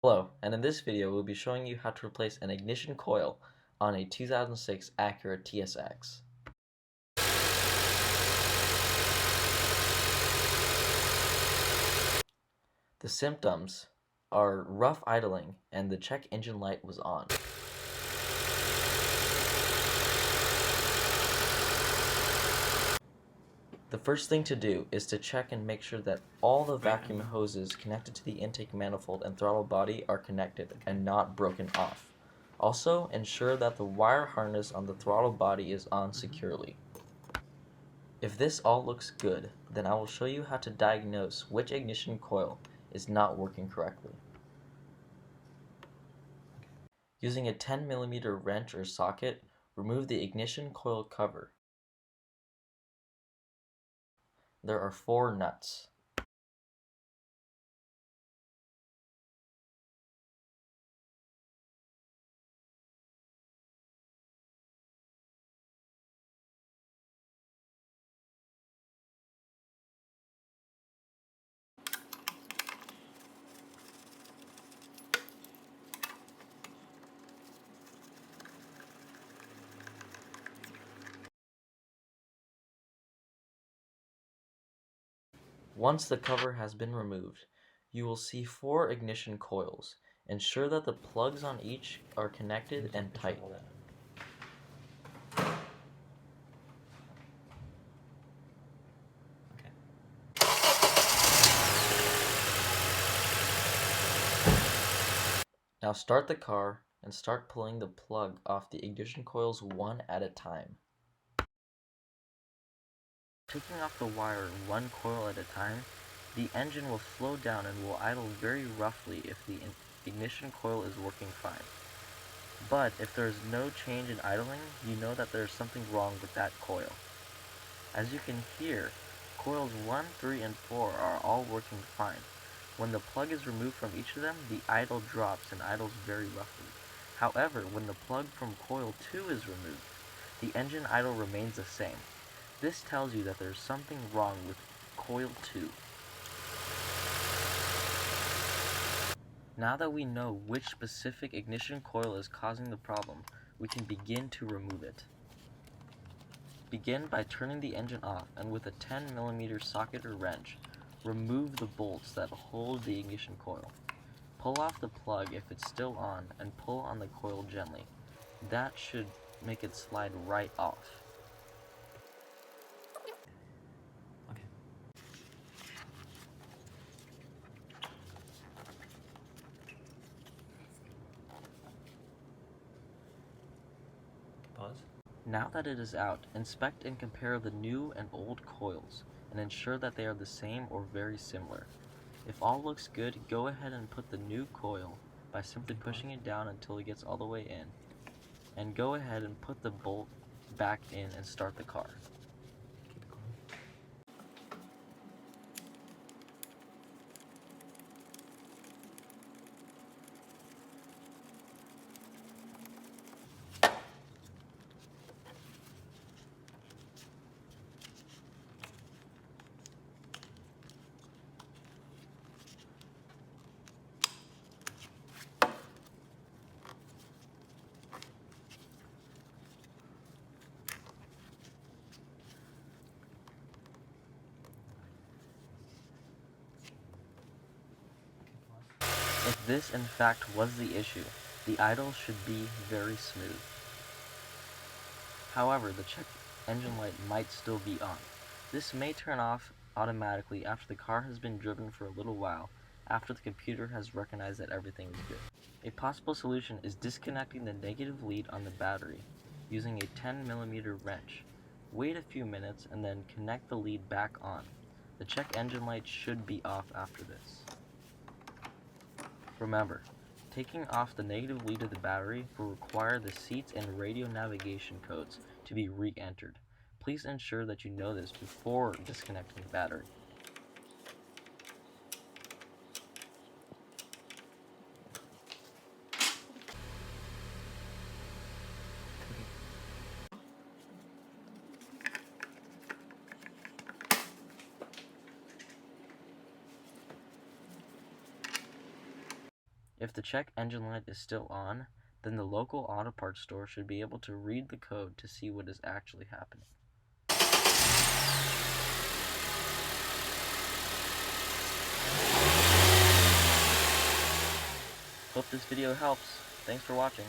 Hello, and in this video we'll be showing you how to replace an ignition coil on a 2006 Acura TSX. The symptoms are rough idling and the check engine light was on. The first thing to do is to check and make sure that all the vacuum hoses connected to the intake manifold and throttle body are connected and not broken off. Also, ensure that the wire harness on the throttle body is on securely. If this all looks good, then I will show you how to diagnose which ignition coil is not working correctly. Using a 10mm wrench or socket, remove the ignition coil cover. There are 4 nuts. Once the cover has been removed, you will see 4 ignition coils. Ensure that the plugs on each are connected and tight. Now start the car and start pulling the plug off the ignition coils one at a time. Taking off the wire one coil at a time, the engine will slow down and will idle very roughly if the ignition coil is working fine. But if there is no change in idling, you know that there is something wrong with that coil. As you can hear, coils 1, 3, and 4 are all working fine. When the plug is removed from each of them, the idle drops and idles very roughly. However, when the plug from coil 2 is removed, the engine idle remains the same. This tells you that there is something wrong with coil 2. Now that we know which specific ignition coil is causing the problem, we can begin to remove it. Begin by turning the engine off and with a 10mm socket or wrench, remove the bolts that hold the ignition coil. Pull off the plug if it's still on and pull on the coil gently. That should make it slide right off. Now that it is out, inspect and compare the new and old coils and ensure that they are the same or very similar. If all looks good, go ahead and put the new coil by simply pushing it down until it gets all the way in. And go ahead and put the bolt back in and start the car. If this in fact was the issue, the idle should be very smooth. However, the check engine light might still be on. This may turn off automatically after the car has been driven for a little while, after the computer has recognized that everything is good. A possible solution is disconnecting the negative lead on the battery using a 10mm wrench. Wait a few minutes and then connect the lead back on. The check engine light should be off after this. Remember, taking off the negative lead of the battery will require the seats and radio navigation codes to be re-entered. Please ensure that you know this before disconnecting the battery. If the check engine light is still on, then the local auto parts store should be able to read the code to see what is actually happening. Hope this video helps. Thanks for watching.